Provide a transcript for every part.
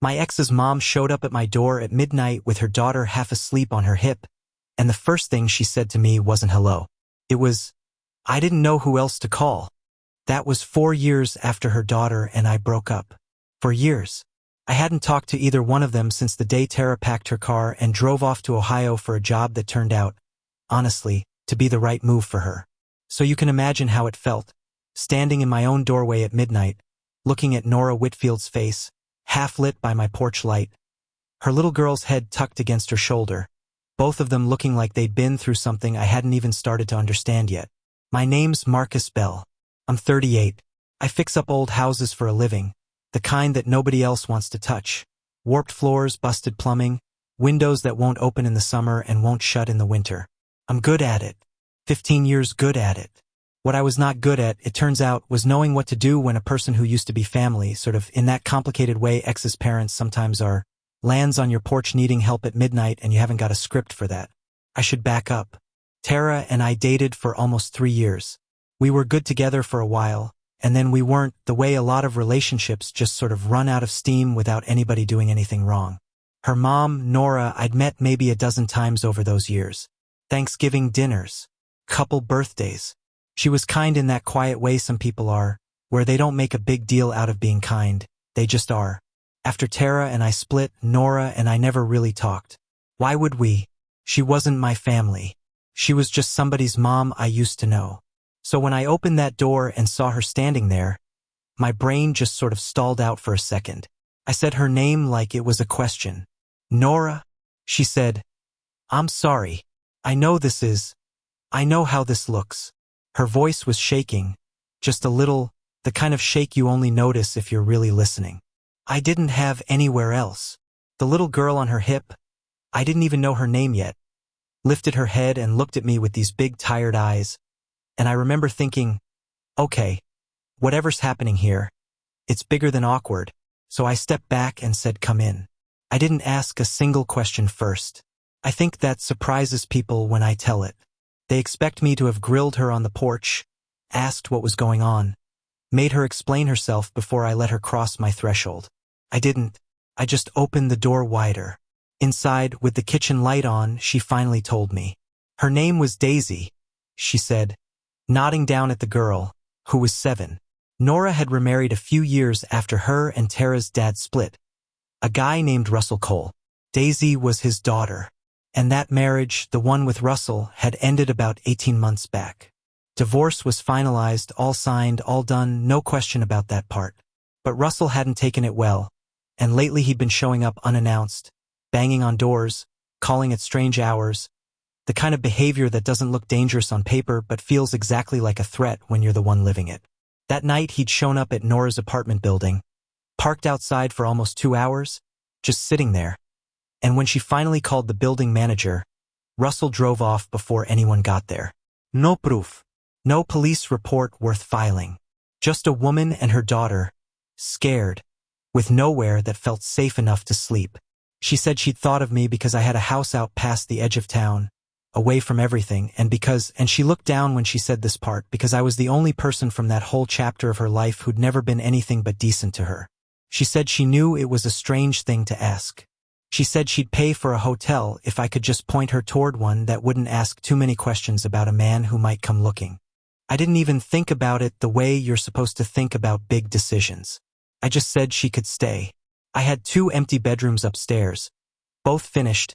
My ex's mom showed up at my door at midnight with her daughter half asleep on her hip, and the first thing she said to me wasn't hello. It was, I didn't know who else to call. That was 4 years after her daughter and I broke up. For years. I hadn't talked to either one of them since the day Tara packed her car and drove off to Ohio for a job that turned out, honestly, to be the right move for her. So you can imagine how it felt, standing in my own doorway at midnight, looking at Nora Whitfield's face, half lit by my porch light, her little girl's head tucked against her shoulder, both of them looking like they'd been through something I hadn't even started to understand yet. My name's Marcus Bell. I'm 38. I fix up old houses for a living, the kind that nobody else wants to touch. Warped floors, busted plumbing, windows that won't open in the summer and won't shut in the winter. I'm good at it. 15 years good at it. What I was not good at, it turns out, was knowing what to do when a person who used to be family, sort of in that complicated way ex's parents sometimes are, lands on your porch needing help at midnight and you haven't got a script for that. I should back up. Tara and I dated for almost 3 years. We were good together for a while, and then we weren't, the way a lot of relationships just sort of run out of steam without anybody doing anything wrong. Her mom, Nora, I'd met maybe a dozen times over those years. Thanksgiving dinners. Couple birthdays. She was kind in that quiet way some people are, where they don't make a big deal out of being kind, they just are. After Tara and I split, Nora and I never really talked. Why would we? She wasn't my family. She was just somebody's mom I used to know. So when I opened that door and saw her standing there, my brain just sort of stalled out for a second. I said her name like it was a question. Nora? She said, I'm sorry. I know how this looks. Her voice was shaking, just a little, the kind of shake you only notice if you're really listening. I didn't have anywhere else. The little girl on her hip, I didn't even know her name yet, lifted her head and looked at me with these big tired eyes, and I remember thinking, okay, whatever's happening here, it's bigger than awkward, so I stepped back and said come in. I didn't ask a single question first. I think that surprises people when I tell it. They expect me to have grilled her on the porch, asked what was going on, made her explain herself before I let her cross my threshold. I didn't. I just opened the door wider. Inside, with the kitchen light on, she finally told me. Her name was Daisy, she said, nodding down at the girl, who was 7. Nora had remarried a few years after her and Tara's dad split. A guy named Russell Cole. Daisy was his daughter. And that marriage, the one with Russell, had ended about 18 months back. Divorce was finalized, all signed, all done, no question about that part. But Russell hadn't taken it well, and lately he'd been showing up unannounced, banging on doors, calling at strange hours, the kind of behavior that doesn't look dangerous on paper but feels exactly like a threat when you're the one living it. That night he'd shown up at Nora's apartment building, parked outside for almost 2 hours, just sitting there. And when she finally called the building manager, Russell drove off before anyone got there. No proof. No police report worth filing. Just a woman and her daughter, scared, with nowhere that felt safe enough to sleep. She said she'd thought of me because I had a house out past the edge of town, away from everything, and she looked down when she said this part, because I was the only person from that whole chapter of her life who'd never been anything but decent to her. She said she knew it was a strange thing to ask. She said she'd pay for a hotel if I could just point her toward one that wouldn't ask too many questions about a man who might come looking. I didn't even think about it the way you're supposed to think about big decisions. I just said she could stay. I had 2 empty bedrooms upstairs, both finished,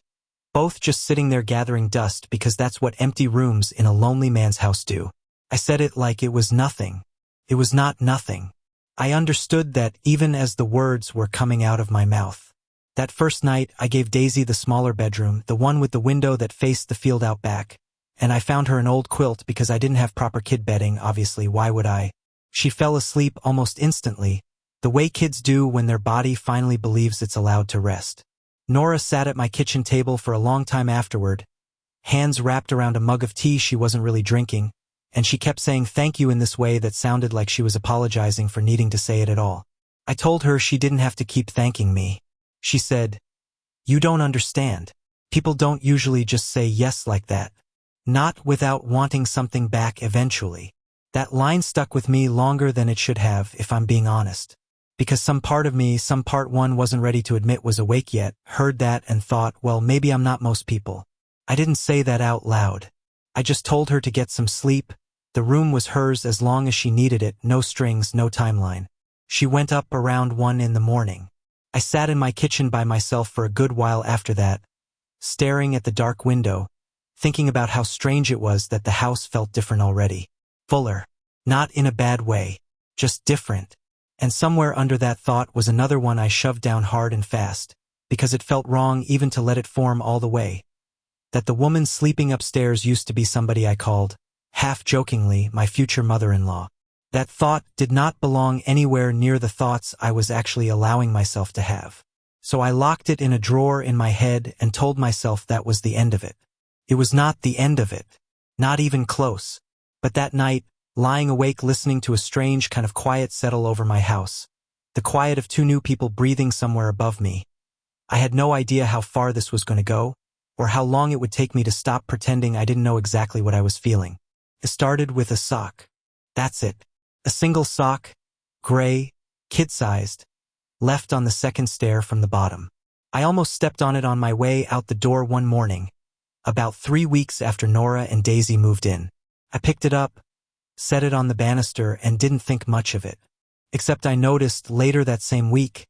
both just sitting there gathering dust because that's what empty rooms in a lonely man's house do. I said it like it was nothing. It was not nothing. I understood that even as the words were coming out of my mouth. That first night, I gave Daisy the smaller bedroom, the one with the window that faced the field out back, and I found her an old quilt because I didn't have proper kid bedding, obviously, why would I? She fell asleep almost instantly, the way kids do when their body finally believes it's allowed to rest. Nora sat at my kitchen table for a long time afterward, hands wrapped around a mug of tea she wasn't really drinking, and she kept saying thank you in this way that sounded like she was apologizing for needing to say it at all. I told her she didn't have to keep thanking me. She said, "You don't understand. People don't usually just say yes like that. Not without wanting something back eventually." That line stuck with me longer than it should have, if I'm being honest. Because some part of me, some part one wasn't ready to admit was awake yet, heard that and thought, well, maybe I'm not most people. I didn't say that out loud. I just told her to get some sleep. The room was hers as long as she needed it, no strings, no timeline. She went up around 1 in the morning. I sat in my kitchen by myself for a good while after that, staring at the dark window, thinking about how strange it was that the house felt different already. Fuller. Not in a bad way. Just different. And somewhere under that thought was another one I shoved down hard and fast, because it felt wrong even to let it form all the way. That the woman sleeping upstairs used to be somebody I called, half-jokingly, my future mother-in-law. That thought did not belong anywhere near the thoughts I was actually allowing myself to have. So I locked it in a drawer in my head and told myself that was the end of it. It was not the end of it. Not even close. But that night, lying awake listening to a strange kind of quiet settle over my house, the quiet of 2 new people breathing somewhere above me, I had no idea how far this was going to go, or how long it would take me to stop pretending I didn't know exactly what I was feeling. It started with a sock. That's it. A single sock, gray, kid-sized, left on the second stair from the bottom. I almost stepped on it on my way out the door one morning, about 3 weeks after Nora and Daisy moved in. I picked it up, set it on the banister, and didn't think much of it. Except I noticed later that same week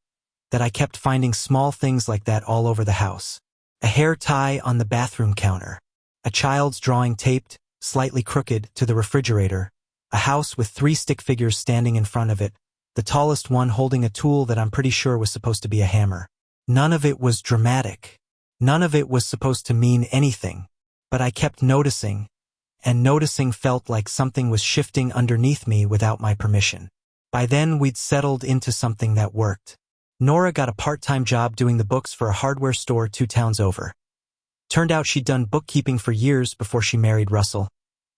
that I kept finding small things like that all over the house. A hair tie on the bathroom counter. A child's drawing taped, slightly crooked, to the refrigerator. A house with 3 stick figures standing in front of it, the tallest one holding a tool that I'm pretty sure was supposed to be a hammer. None of it was dramatic. None of it was supposed to mean anything. But I kept noticing, and noticing felt like something was shifting underneath me without my permission. By then we'd settled into something that worked. Nora got a part-time job doing the books for a hardware store 2 towns over. Turned out she'd done bookkeeping for years before she married Russell,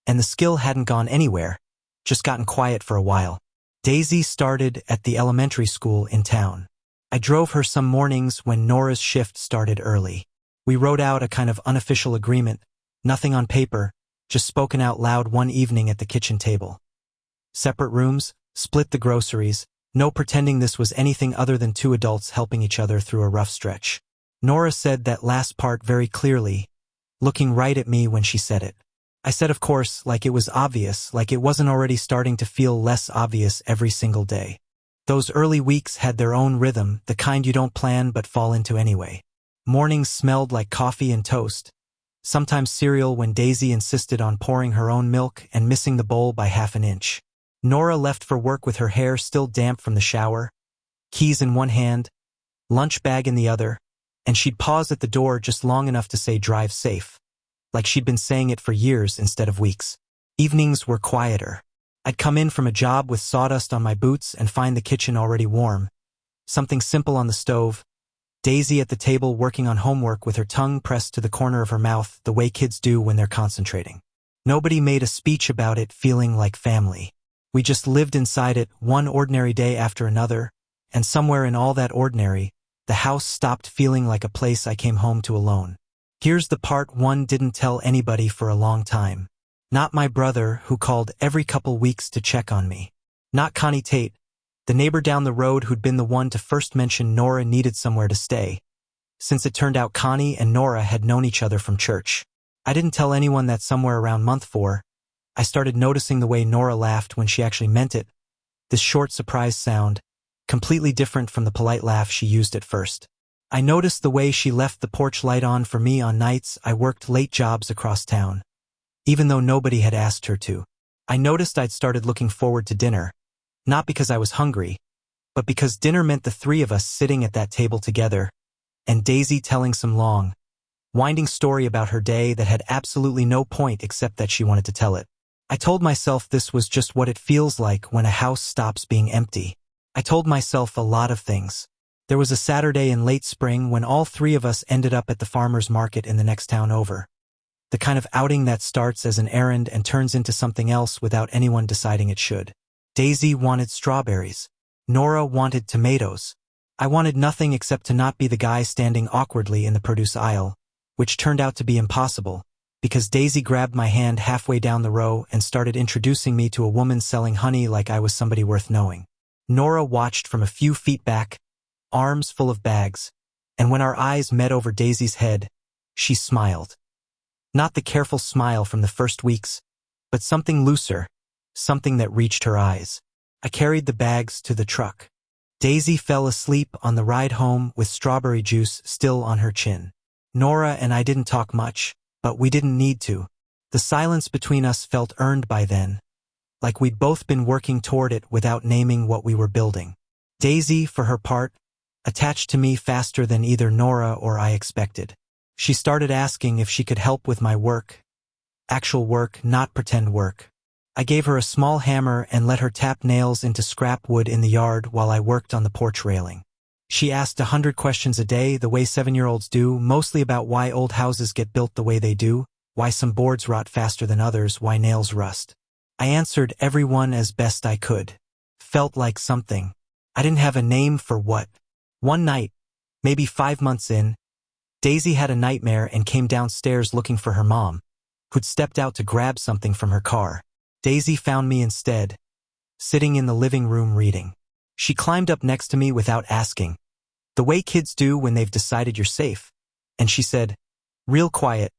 and the skill hadn't gone anywhere, just gotten quiet for a while. Daisy started at the elementary school in town. I drove her some mornings when Nora's shift started early. We wrote out a kind of unofficial agreement, nothing on paper, just spoken out loud one evening at the kitchen table. Separate rooms, split the groceries, no pretending this was anything other than 2 adults helping each other through a rough stretch. Nora said that last part very clearly, looking right at me when she said it. I said of course, like it was obvious, like it wasn't already starting to feel less obvious every single day. Those early weeks had their own rhythm, the kind you don't plan but fall into anyway. Mornings smelled like coffee and toast, sometimes cereal when Daisy insisted on pouring her own milk and missing the bowl by half an inch. Nora left for work with her hair still damp from the shower, keys in one hand, lunch bag in the other, and she'd pause at the door just long enough to say drive safe, like she'd been saying it for years instead of weeks. Evenings were quieter. I'd come in from a job with sawdust on my boots and find the kitchen already warm, something simple on the stove, Daisy at the table working on homework with her tongue pressed to the corner of her mouth the way kids do when they're concentrating. Nobody made a speech about it, feeling like family. We just lived inside it, one ordinary day after another, and somewhere in all that ordinary, the house stopped feeling like a place I came home to alone. Here's the part one didn't tell anybody for a long time. Not my brother, who called every couple weeks to check on me. Not Connie Tate, the neighbor down the road who'd been the one to first mention Nora needed somewhere to stay, since it turned out Connie and Nora had known each other from church. I didn't tell anyone that somewhere around month 4, I started noticing the way Nora laughed when she actually meant it, this short surprise sound, completely different from the polite laugh she used at first. I noticed the way she left the porch light on for me on nights I worked late jobs across town, even though nobody had asked her to. I noticed I'd started looking forward to dinner, not because I was hungry, but because dinner meant the 3 of us sitting at that table together, and Daisy telling some long, winding story about her day that had absolutely no point except that she wanted to tell it. I told myself this was just what it feels like when a house stops being empty. I told myself a lot of things. There was a Saturday in late spring when all 3 of us ended up at the farmer's market in the next town over. The kind of outing that starts as an errand and turns into something else without anyone deciding it should. Daisy wanted strawberries. Nora wanted tomatoes. I wanted nothing except to not be the guy standing awkwardly in the produce aisle, which turned out to be impossible, because Daisy grabbed my hand halfway down the row and started introducing me to a woman selling honey like I was somebody worth knowing. Nora watched from a few feet back, arms full of bags, and when our eyes met over Daisy's head, she smiled. Not the careful smile from the first weeks, but something looser, something that reached her eyes. I carried the bags to the truck. Daisy fell asleep on the ride home with strawberry juice still on her chin. Nora and I didn't talk much, but we didn't need to. The silence between us felt earned by then, like we'd both been working toward it without naming what we were building. Daisy, for her part, attached to me faster than either Nora or I expected. She started asking if she could help with my work. Actual work, not pretend work. I gave her a small hammer and let her tap nails into scrap wood in the yard while I worked on the porch railing. She asked 100 questions a day, the way 7-year-olds do, mostly about why old houses get built the way they do, why some boards rot faster than others, why nails rust. I answered every one as best I could. Felt like something. I didn't have a name for what. One night, maybe 5 months in, Daisy had a nightmare and came downstairs looking for her mom, who'd stepped out to grab something from her car. Daisy found me instead, sitting in the living room reading. She climbed up next to me without asking, the way kids do when they've decided you're safe, and she said, real quiet,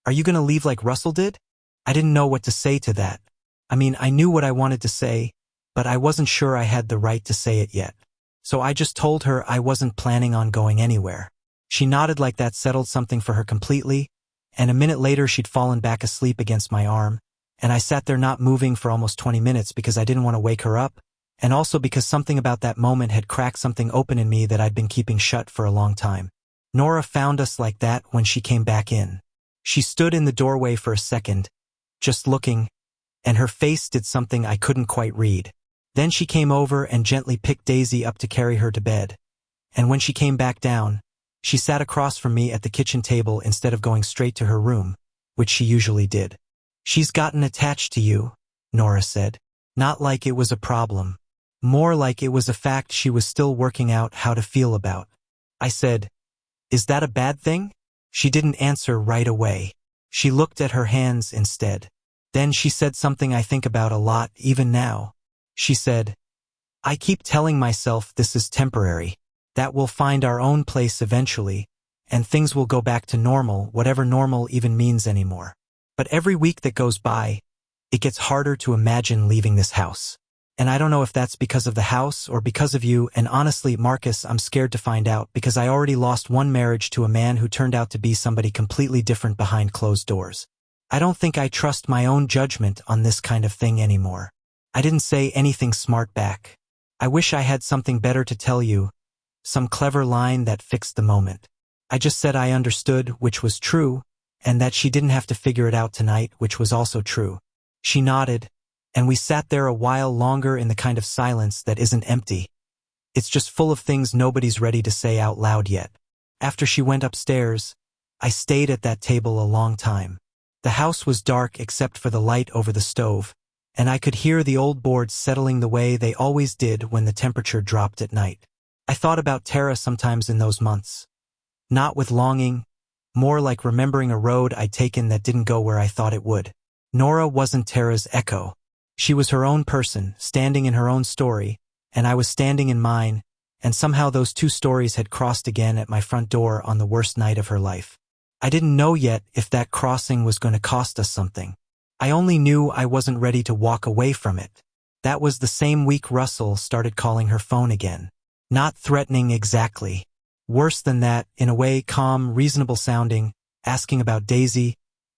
"Are you gonna leave like Russell did?" I didn't know what to say to that. I mean, I knew what I wanted to say, but I wasn't sure I had the right to say it yet. So I just told her I wasn't planning on going anywhere. She nodded like that settled something for her completely, and a minute later she'd fallen back asleep against my arm, and I sat there not moving for almost 20 minutes because I didn't want to wake her up, and also because something about that moment had cracked something open in me that I'd been keeping shut for a long time. Nora found us like that when she came back in. She stood in the doorway for a second, just looking, and her face did something I couldn't quite read. Then she came over and gently picked Daisy up to carry her to bed. And when she came back down, she sat across from me at the kitchen table instead of going straight to her room, which she usually did. "She's gotten attached to you," Nora said. Not like it was a problem. More like it was a fact she was still working out how to feel about. I said, "Is that a bad thing?" She didn't answer right away. She looked at her hands instead. Then she said something I think about a lot even now. She said, "I keep telling myself this is temporary, that we'll find our own place eventually, and things will go back to normal, whatever normal even means anymore. But every week that goes by, it gets harder to imagine leaving this house. And I don't know if that's because of the house or because of you, and honestly, Marcus, I'm scared to find out because I already lost one marriage to a man who turned out to be somebody completely different behind closed doors. I don't think I trust my own judgment on this kind of thing anymore." I didn't say anything smart back. I wish I had something better to tell you, some clever line that fixed the moment. I just said I understood, which was true, and that she didn't have to figure it out tonight, which was also true. She nodded, and we sat there a while longer in the kind of silence that isn't empty. It's just full of things nobody's ready to say out loud yet. After she went upstairs, I stayed at that table a long time. The house was dark except for the light over the stove, and I could hear the old boards settling the way they always did when the temperature dropped at night. I thought about Tara sometimes in those months. Not with longing, more like remembering a road I'd taken that didn't go where I thought it would. Nora wasn't Tara's echo. She was her own person, standing in her own story, and I was standing in mine, and somehow those two stories had crossed again at my front door on the worst night of her life. I didn't know yet if that crossing was going to cost us something. I only knew I wasn't ready to walk away from it. That was the same week Russell started calling her phone again. Not threatening exactly. Worse than that, in a way calm, reasonable sounding, asking about Daisy,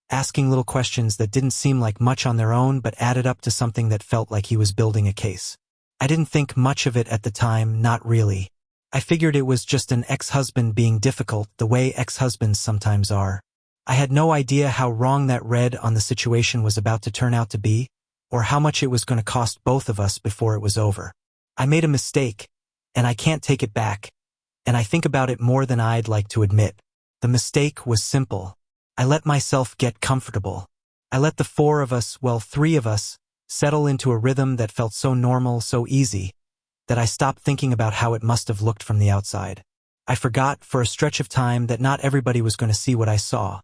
asking little questions that didn't seem like much on their own but added up to something that felt like he was building a case. I didn't think much of it at the time, not really. I figured it was just an ex-husband being difficult the way ex-husbands sometimes are. I had no idea how wrong that read on the situation was about to turn out to be, or how much it was going to cost both of us before it was over. I made a mistake, and I can't take it back, and I think about it more than I'd like to admit. The mistake was simple. I let myself get comfortable. I let the four of us, well, three of us, settle into a rhythm that felt so normal, so easy, that I stopped thinking about how it must have looked from the outside. I forgot, for a stretch of time, that not everybody was going to see what I saw.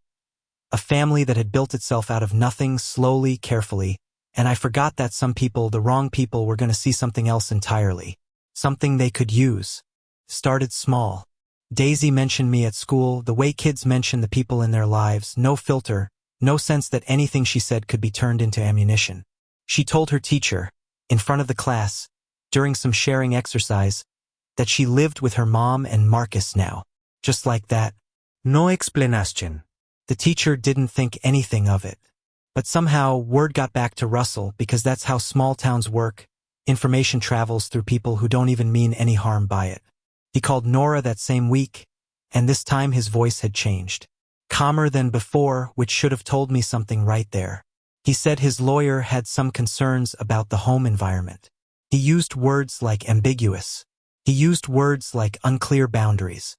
A family that had built itself out of nothing, slowly, carefully, and I forgot that some people, the wrong people, were going to see something else entirely. something they could use. Started small. Daisy mentioned me at school the way kids mention the people in their lives, no filter, no sense that anything she said could be turned into ammunition. She told her teacher, in front of the class, during some sharing exercise, that she lived with her mom and Marcus now. Just like that. No explanation. The teacher didn't think anything of it. But somehow word got back to Russell because that's how small towns work. Information travels through people who don't even mean any harm by it. He called Nora that same week, and this time his voice had changed. Calmer than before, which should have told me something right there. He said his lawyer had some concerns about the home environment. He used words like ambiguous. He used words like unclear boundaries.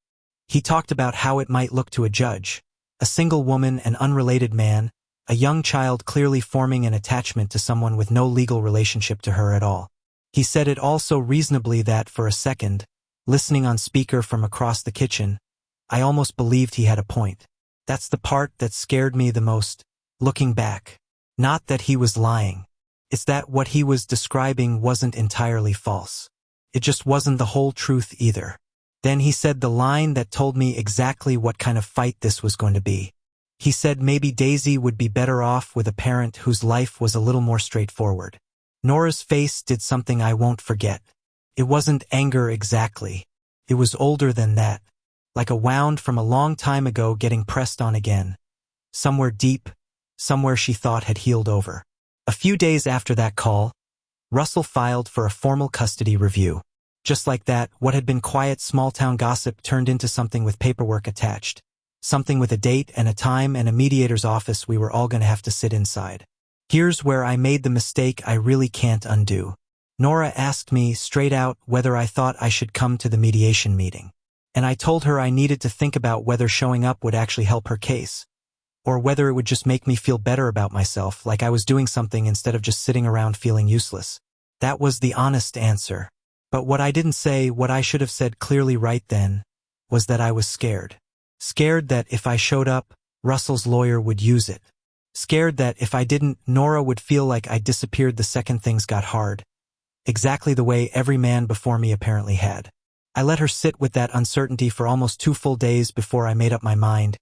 He talked about how it might look to a judge, a single woman, an unrelated man, a young child clearly forming an attachment to someone with no legal relationship to her at all. He said it all so reasonably that, for a second, listening on speaker from across the kitchen, I almost believed he had a point. That's the part that scared me the most, looking back. Not that he was lying. It's that what he was describing wasn't entirely false. It just wasn't the whole truth either. Then he said the line that told me exactly what kind of fight this was going to be. He said maybe Daisy would be better off with a parent whose life was a little more straightforward. Nora's face did something I won't forget. It wasn't anger exactly. It was older than that, like a wound from a long time ago getting pressed on again. Somewhere deep, somewhere she thought had healed over. A few days after that call, Russell filed for a formal custody review. Just like that, what had been quiet small-town gossip turned into something with paperwork attached. Something with a date and a time and a mediator's office we were all going to have to sit inside. Here's where I made the mistake I really can't undo. Nora asked me straight out whether I thought I should come to the mediation meeting. And I told her I needed to think about whether showing up would actually help her case, or whether it would just make me feel better about myself, like I was doing something instead of just sitting around feeling useless. That was the honest answer. But what I didn't say, what I should have said clearly right then, was that I was scared. Scared that if I showed up, Russell's lawyer would use it. Scared that if I didn't, Nora would feel like I disappeared the second things got hard. Exactly the way every man before me apparently had. I let her sit with that uncertainty for almost 2 full days before I made up my mind,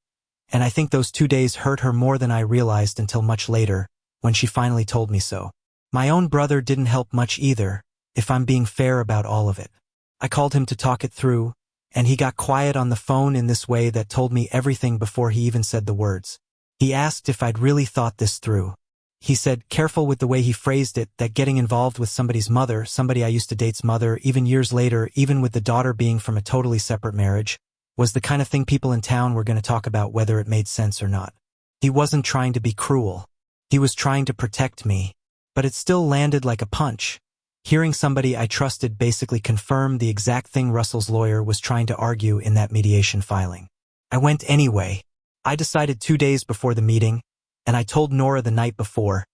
and I think those 2 days hurt her more than I realized until much later, when she finally told me so. My own brother didn't help much either, if I'm being fair about all of it. I called him to talk it through, and he got quiet on the phone in this way that told me everything before he even said the words. He asked if I'd really thought this through. He said, careful with the way he phrased it, that getting involved with somebody's mother, somebody I used to date's mother, even years later, even with the daughter being from a totally separate marriage, was the kind of thing people in town were going to talk about whether it made sense or not. He wasn't trying to be cruel. He was trying to protect me. But it still landed like a punch. Hearing somebody I trusted basically confirm the exact thing Russell's lawyer was trying to argue in that mediation filing. I went anyway. I decided 2 days before the meeting, and I told Nora the night before,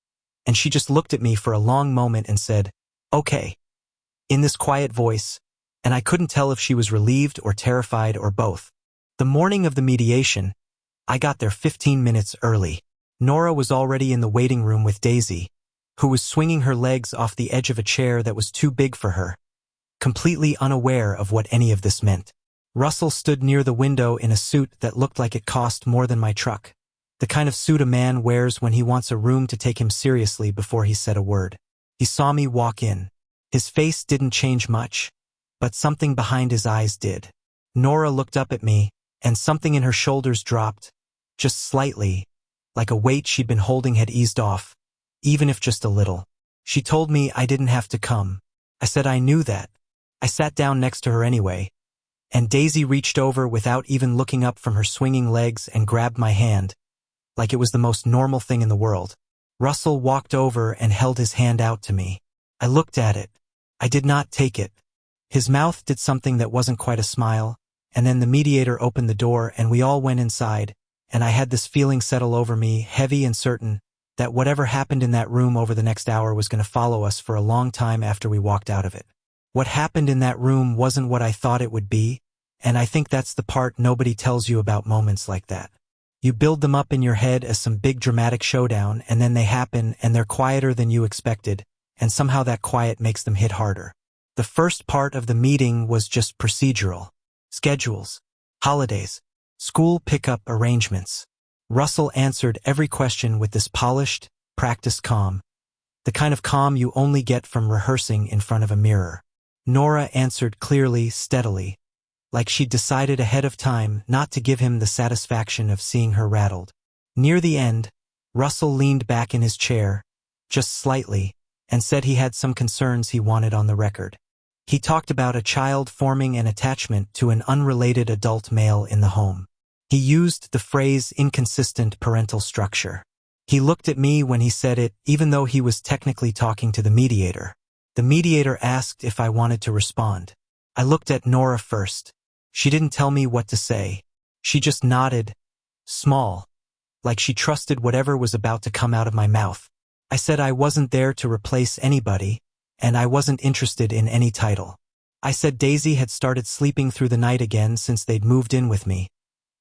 and she just looked at me for a long moment and said, okay, in this quiet voice, and I couldn't tell if she was relieved or terrified or both. The morning of the mediation, I got there 15 minutes early. Nora was already in the waiting room with Daisy, who was swinging her legs off the edge of a chair that was too big for her, completely unaware of what any of this meant. Russell stood near the window in a suit that looked like it cost more than my truck, the kind of suit a man wears when he wants a room to take him seriously before he said a word. He saw me walk in. His face didn't change much, but something behind his eyes did. Nora looked up at me, and something in her shoulders dropped, just slightly, like a weight she'd been holding had eased off, even if just a little. She told me I didn't have to come. I said I knew that. I sat down next to her anyway, and Daisy reached over without even looking up from her swinging legs and grabbed my hand, like it was the most normal thing in the world. Russell walked over and held his hand out to me. I looked at it. I did not take it. His mouth did something that wasn't quite a smile, and then the mediator opened the door and we all went inside, and I had this feeling settle over me, heavy and certain, that whatever happened in that room over the next hour was going to follow us for a long time after we walked out of it. What happened in that room wasn't what I thought it would be, and I think that's the part nobody tells you about moments like that. You build them up in your head as some big dramatic showdown, and then they happen and they're quieter than you expected, and somehow that quiet makes them hit harder. The first part of the meeting was just procedural. Schedules, holidays, school pickup arrangements. Russell answered every question with this polished, practiced calm. The kind of calm you only get from rehearsing in front of a mirror. Nora answered clearly, steadily, like she'd decided ahead of time not to give him the satisfaction of seeing her rattled. Near the end, Russell leaned back in his chair, just slightly, and said he had some concerns he wanted on the record. He talked about a child forming an attachment to an unrelated adult male in the home. He used the phrase inconsistent parental structure. He looked at me when he said it, even though he was technically talking to the mediator. The mediator asked if I wanted to respond. I looked at Nora first. She didn't tell me what to say. She just nodded, small, like she trusted whatever was about to come out of my mouth. I said I wasn't there to replace anybody, and I wasn't interested in any title. I said Daisy had started sleeping through the night again since they'd moved in with me.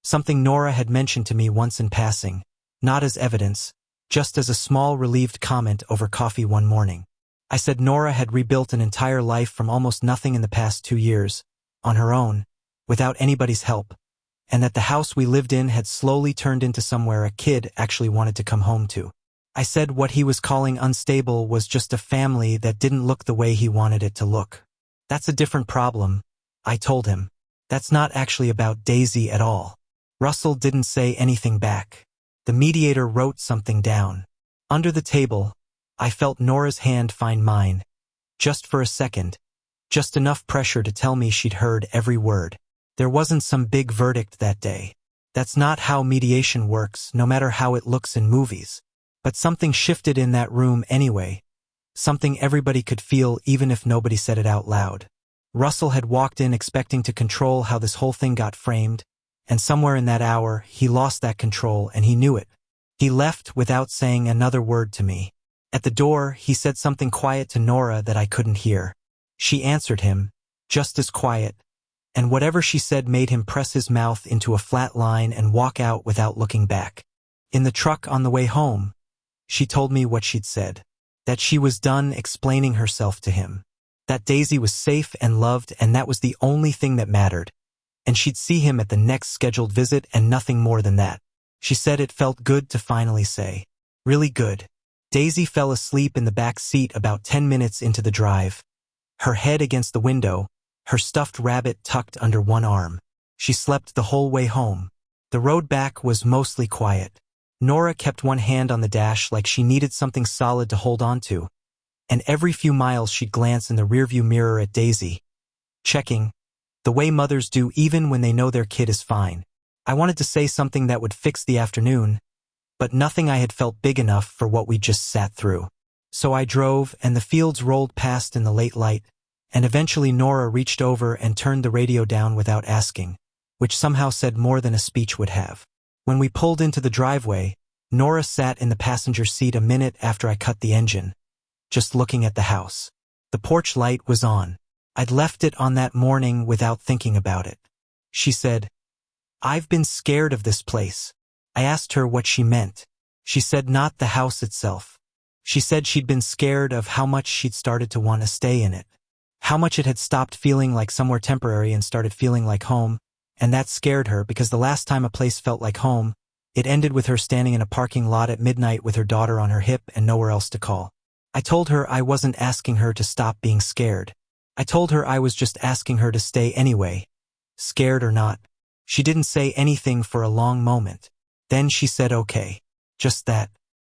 Something Nora had mentioned to me once in passing, not as evidence, just as a small relieved comment over coffee one morning. I said Nora had rebuilt an entire life from almost nothing in the past 2 years, on her own, without anybody's help, and that the house we lived in had slowly turned into somewhere a kid actually wanted to come home to. I said what he was calling unstable was just a family that didn't look the way he wanted it to look. That's a different problem, I told him. That's not actually about Daisy at all. Russell didn't say anything back. The mediator wrote something down. Under the table, I felt Nora's hand find mine. Just for a second. Just enough pressure to tell me she'd heard every word. There wasn't some big verdict that day. That's not how mediation works, no matter how it looks in movies. But something shifted in that room anyway. Something everybody could feel even if nobody said it out loud. Russell had walked in expecting to control how this whole thing got framed, and somewhere in that hour, he lost that control and he knew it. He left without saying another word to me. At the door, he said something quiet to Nora that I couldn't hear. She answered him, just as quiet, and whatever she said made him press his mouth into a flat line and walk out without looking back. In the truck on the way home, she told me what she'd said, that she was done explaining herself to him, that Daisy was safe and loved and that was the only thing that mattered, and she'd see him at the next scheduled visit and nothing more than that. She said it felt good to finally say, really good. Daisy fell asleep in the back seat about 10 minutes into the drive, her head against the window, her stuffed rabbit tucked under one arm. She slept the whole way home. The road back was mostly quiet. Nora kept one hand on the dash like she needed something solid to hold on to, and every few miles she'd glance in the rearview mirror at Daisy, checking, the way mothers do even when they know their kid is fine. I wanted to say something that would fix the afternoon, but nothing I had felt big enough for what we just sat through. So I drove, and the fields rolled past in the late light, and eventually Nora reached over and turned the radio down without asking, which somehow said more than a speech would have. When we pulled into the driveway, Nora sat in the passenger seat a minute after I cut the engine, just looking at the house. The porch light was on. I'd left it on that morning without thinking about it. She said, "I've been scared of this place." I asked her what she meant. She said not the house itself. She said she'd been scared of how much she'd started to want to stay in it. How much it had stopped feeling like somewhere temporary and started feeling like home, and that scared her because the last time a place felt like home, it ended with her standing in a parking lot at midnight with her daughter on her hip and nowhere else to call. I told her I wasn't asking her to stop being scared. I told her I was just asking her to stay anyway, scared or not. She didn't say anything for a long moment. Then she said okay. Just that.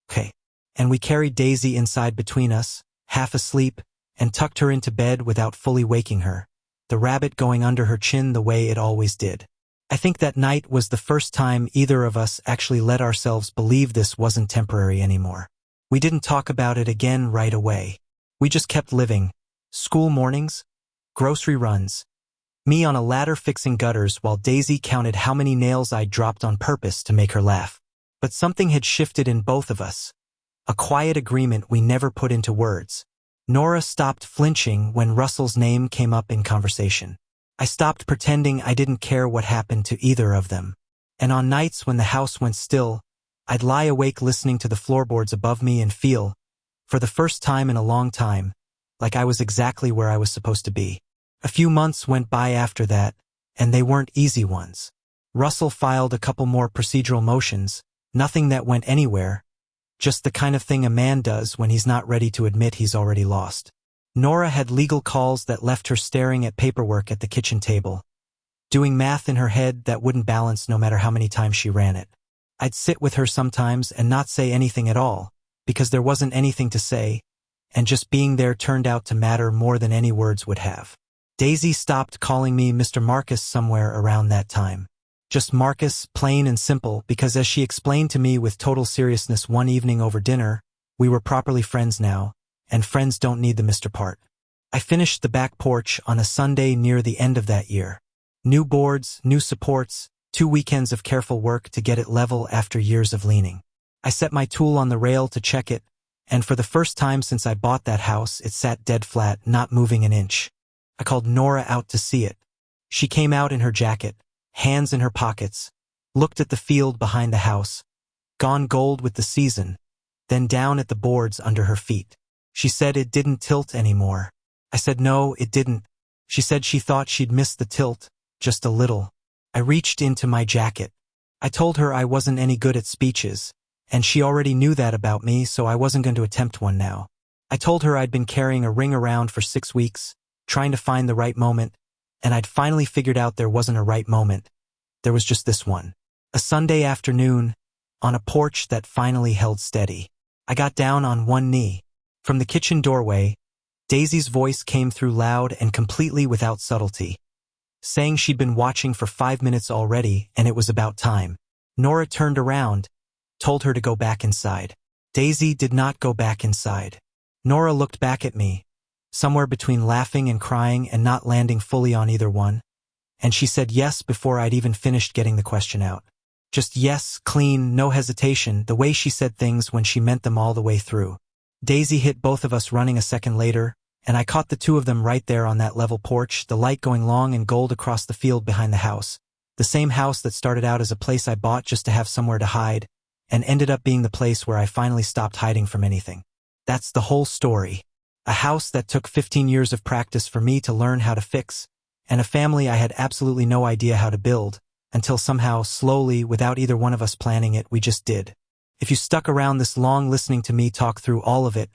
Okay. And we carried Daisy inside between us, half asleep, and tucked her into bed without fully waking her, the rabbit going under her chin the way it always did. I think that night was the first time either of us actually let ourselves believe this wasn't temporary anymore. We didn't talk about it again right away. We just kept living. School mornings, grocery runs, me on a ladder fixing gutters while Daisy counted how many nails I'd dropped on purpose to make her laugh. But something had shifted in both of us. A quiet agreement we never put into words. Nora stopped flinching when Russell's name came up in conversation. I stopped pretending I didn't care what happened to either of them. And on nights when the house went still, I'd lie awake listening to the floorboards above me and feel, for the first time in a long time, like I was exactly where I was supposed to be. A few months went by after that, and they weren't easy ones. Russell filed a couple more procedural motions, nothing that went anywhere, just the kind of thing a man does when he's not ready to admit he's already lost. Nora had legal calls that left her staring at paperwork at the kitchen table, doing math in her head that wouldn't balance no matter how many times she ran it. I'd sit with her sometimes and not say anything at all, because there wasn't anything to say, and just being there turned out to matter more than any words would have. Daisy stopped calling me Mr. Marcus somewhere around that time. Just Marcus, plain and simple, because as she explained to me with total seriousness one evening over dinner, we were properly friends now, and friends don't need the Mr. part. I finished the back porch on a Sunday near the end of that year. New boards, new supports, 2 weekends of careful work to get it level after years of leaning. I set my tool on the rail to check it, and for the first time since I bought that house, it sat dead flat, not moving an inch. I called Nora out to see it. She came out in her jacket, hands in her pockets, looked at the field behind the house, gone gold with the season, then down at the boards under her feet. She said it didn't tilt anymore. I said no, it didn't. She said she thought she'd missed the tilt, just a little. I reached into my jacket. I told her I wasn't any good at speeches, and she already knew that about me, so I wasn't going to attempt one now. I told her I'd been carrying a ring around for 6 weeks, trying to find the right moment, and I'd finally figured out there wasn't a right moment. There was just this one. A Sunday afternoon, on a porch that finally held steady. I got down on one knee. From the kitchen doorway, Daisy's voice came through loud and completely without subtlety, saying she'd been watching for 5 minutes already and it was about time. Nora turned around, told her to go back inside. Daisy did not go back inside. Nora looked back at me, somewhere between laughing and crying and not landing fully on either one, and she said yes before I'd even finished getting the question out. Just yes, clean, no hesitation, the way she said things when she meant them all the way through. Daisy hit both of us running a second later, and I caught the two of them right there on that level porch, the light going long and gold across the field behind the house. The same house that started out as a place I bought just to have somewhere to hide, and ended up being the place where I finally stopped hiding from anything. That's the whole story. A house that took 15 years of practice for me to learn how to fix, and a family I had absolutely no idea how to build, until somehow, slowly, without either one of us planning it, we just did. If you stuck around this long listening to me talk through all of it,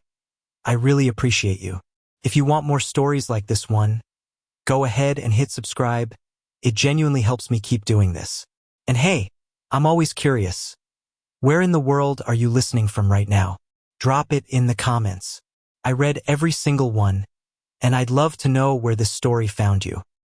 I really appreciate you. If you want more stories like this one, go ahead and hit subscribe. It genuinely helps me keep doing this. And hey, I'm always curious. Where in the world are you listening from right now? Drop it in the comments. I read every single one, and I'd love to know where this story found you.